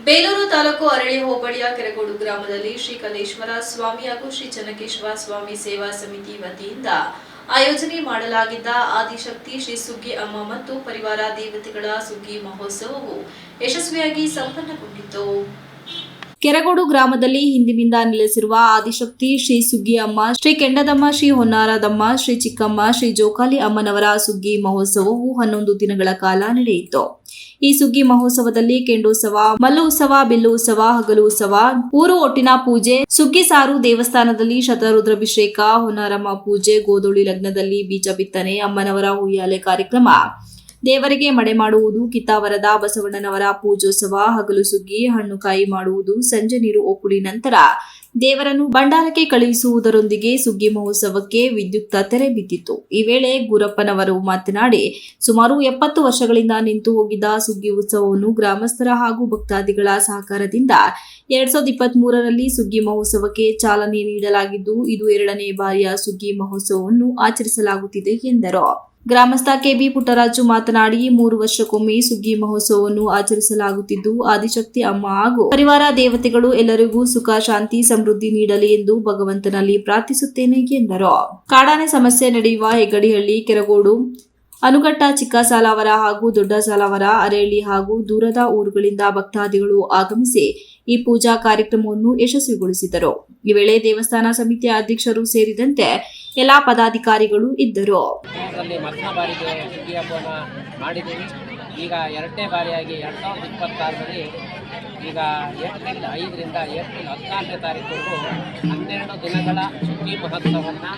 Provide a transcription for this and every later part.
ಬೇಲೂರು ತಾಲೂಕು ಅರಳಿ ಹೋಬಳಿಯ ಕೆರಗೋಡು ಗ್ರಾಮದಲ್ಲಿ ಶ್ರೀ ಕಲ್ಲೇಶ್ವರ ಸ್ವಾಮಿ ಹಾಗೂ ಶ್ರೀ ಚನ್ನಕೇಶವ ಸ್ವಾಮಿ ಸೇವಾ ಸಮಿತಿ ವತಿಯಿಂದ ಆಯೋಜನೆ ಮಾಡಲಾಗಿದ್ದ ಆದಿಶಕ್ತಿ ಶ್ರೀ ಸುಗ್ಗಿ ಅಮ್ಮ ಮತ್ತು ಪರಿವಾರ ದೇವತೆಗಳ ಸುಗ್ಗಿ ಮಹೋತ್ಸವವು ಯಶಸ್ವಿಯಾಗಿ ಸಂಪನ್ನಗೊಂಡಿತು. ಕೆರಗೋಡು ಗ್ರಾಮದಲ್ಲಿ ಹಿಂದಿನಿಂದ ನೆಲೆಸಿರುವ ಆದಿಶಕ್ತಿ ಶ್ರೀ ಸುಗ್ಗಿ ಅಮ್ಮ, ಶ್ರೀ ಕೆಂಡದಮ್ಮ, ಶ್ರೀ ಹೊನ್ನಾರದಮ್ಮ, ಶ್ರೀ ಚಿಕ್ಕಮ್ಮ, ಶ್ರೀ ಜೋಕಾಲಿ ಅಮ್ಮನವರ ಸುಗ್ಗಿ ಮಹೋತ್ಸವವು 11 ದಿನಗಳ ಕಾಲ ನಡೆಯಿತು. ಈ ಸುಗ್ಗಿ ಮಹೋತ್ಸವದಲ್ಲಿ ಕೆಂಡೋತ್ಸವ, ಮಲ್ಲು ಉತ್ಸವ, ಬಿಲ್ಲು ಉತ್ಸವ, ಹಗಲು ಉತ್ಸವ, ಊರು ಒಟ್ಟಿನ ಪೂಜೆ, ಸುಗ್ಗಿ ಸಾರು, ದೇವಸ್ಥಾನದಲ್ಲಿ ಶತರುದ್ರಾಭಿಷೇಕ, ಹೊನ್ನಾರಮ್ಮ ಪೂಜೆ, ಗೋಧೂಳಿ ಲಗ್ನದಲ್ಲಿ ಬೀಜ ಬಿತ್ತನೆ, ಅಮ್ಮನವರ ಉಯ್ಯಾಲೆ ಕಾರ್ಯಕ್ರಮ, ದೇವರಿಗೆ ಮಡೆ ಮಾಡುವುದು, ಕಿತ್ತಾವರದ ಬಸವಣ್ಣನವರ ಪೂಜೋತ್ಸವ, ಹಗಲು ಸುಗ್ಗಿ, ಹಣ್ಣು ಕಾಯಿ ಮಾಡುವುದು, ಸಂಜೆ ನೀರು ಓಕುಳಿ ನಂತರ ದೇವರನ್ನು ಭಂಡಾರಕ್ಕೆ ಕಳುಹಿಸುವುದರೊಂದಿಗೆ ಸುಗ್ಗಿ ಮಹೋತ್ಸವಕ್ಕೆ ವಿದ್ಯುಕ್ತ ತೆರೆ ಬಿದ್ದಿತು. ಈ ವೇಳೆ ಗುರಪ್ಪನವರು ಮಾತನಾಡಿ, ಸುಮಾರು 70 ವರ್ಷಗಳಿಂದ ನಿಂತು ಹೋಗಿದ್ದ ಸುಗ್ಗಿ ಉತ್ಸವವನ್ನು ಗ್ರಾಮಸ್ಥರ ಹಾಗೂ ಭಕ್ತಾದಿಗಳ ಸಹಕಾರದಿಂದ 2023ರಲ್ಲಿ ಸುಗ್ಗಿ ಮಹೋತ್ಸವಕ್ಕೆ ಚಾಲನೆ ನೀಡಲಾಗಿದ್ದು, ಇದು 2ನೇ ಬಾರಿಯ ಸುಗ್ಗಿ ಮಹೋತ್ಸವವನ್ನು ಆಚರಿಸಲಾಗುತ್ತಿದೆ ಎಂದರು. ಗ್ರಾಮಸ್ಥ ಕೆಬಿ ಪುಟ್ಟರಾಜು ಮಾತನಾಡಿ, 3 ವರ್ಷಕ್ಕೊಮ್ಮೆ ಸುಗ್ಗಿ ಮಹೋತ್ಸವವನ್ನು ಆಚರಿಸಲಾಗುತ್ತಿದ್ದು, ಆದಿಶಕ್ತಿ ಅಮ್ಮ ಹಾಗೂ ಪರಿವಾರ ದೇವತೆಗಳು ಎಲ್ಲರಿಗೂ ಸುಖ, ಶಾಂತಿ, ಸಮೃದ್ಧಿ ನೀಡಲಿ ಎಂದು ಭಗವಂತನಲ್ಲಿ ಪ್ರಾರ್ಥಿಸುತ್ತೇನೆ ಎಂದರು. ಕಾಡಾನೆ ಸಮಸ್ಯೆ ನಡೆಯುವ ಹೆಗ್ಗಡಿಹಳ್ಳಿ, ಕೆರಗೋಡು, ಅನುಘಟ್ಟ, ಚಿಕ್ಕ ಸಾಲಾವರ ಹಾಗೂ ದೊಡ್ಡ ಸಾಲಾವರ, ಅರೇಳಿ ಹಾಗೂ ದೂರದ ಊರುಗಳಿಂದ ಭಕ್ತಾದಿಗಳು ಆಗಮಿಸಿ ಈ ಪೂಜಾ ಕಾರ್ಯಕ್ರಮವನ್ನು ಯಶಸ್ವಿಗೊಳಿಸಿದರು. ಈ ವೇಳೆ ದೇವಸ್ಥಾನ ಸಮಿತಿಯ ಅಧ್ಯಕ್ಷರು ಸೇರಿದಂತೆ ಎಲ್ಲಾ ಪದಾಧಿಕಾರಿಗಳು ಇದ್ದರು. ಈಗ 2ನೇ ಬಾರಿಯಾಗಿ 2026ರಲ್ಲಿ ಈಗ ಏಪ್ರಿಲ್ 5ರಿಂದ ಏಪ್ರಿಲ್ 14ನೇ ತಾರೀಕುವರೆಗೂ 12 ದಿನಗಳ ಸುಗ್ಗಿ ಮಹೋತ್ಸವವನ್ನು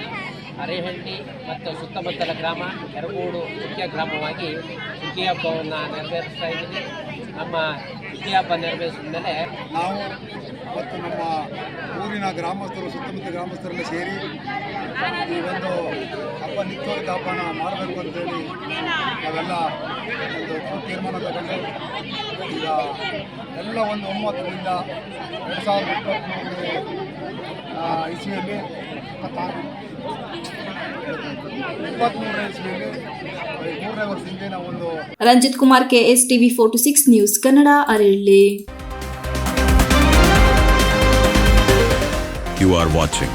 ಅರೇಹಳ್ಳಿ ಮತ್ತು ಸುತ್ತಮುತ್ತಲ ಗ್ರಾಮ, ಕೆರಗೋಡು ಮುಖ್ಯ ಗ್ರಾಮವಾಗಿ ಸುಗ್ಗಿ ಹಬ್ಬವನ್ನು ನೆರವೇರಿಸ್ತಾ ಇದ್ದೀವಿ. ನಮ್ಮ ಸುಗ್ಗಿ ಹಬ್ಬ ನೆರವೇರಿಸಿದ ಮೇಲೆ ನಾವು ಮತ್ತು ನಮ್ಮ ಊರಿನ ಗ್ರಾಮಸ್ಥರು, ಸುತ್ತಮುತ್ತ ಗ್ರಾಮಸ್ಥರೆಲ್ಲ ಸೇರಿ ಈ ಒಂದು ಹಬ್ಬ ನಿತ್ಯೋಗಿತ ಹಬ್ಬನ ಮಾಡಬೇಕು ಅಂತೇಳಿ ನಾವೆಲ್ಲ ಒಂದು ತೀರ್ಮಾನ ತಗೊಂಡು ಈಗ ಎಲ್ಲ ಒಂದು ಒಮ್ಮತದಿಂದ 2023 ಇಸ್ವಿಯಲ್ಲಿ 23ನೇ ಇಸ್ವಿಯಲ್ಲಿ 3ನೇ ವರ್ಷದಿಂದ ನಾವು ಒಂದು. Ranjith Kumar, KS TV 46 news Kannada, Aralli. You are watching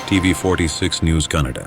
TV 46 News Kannada.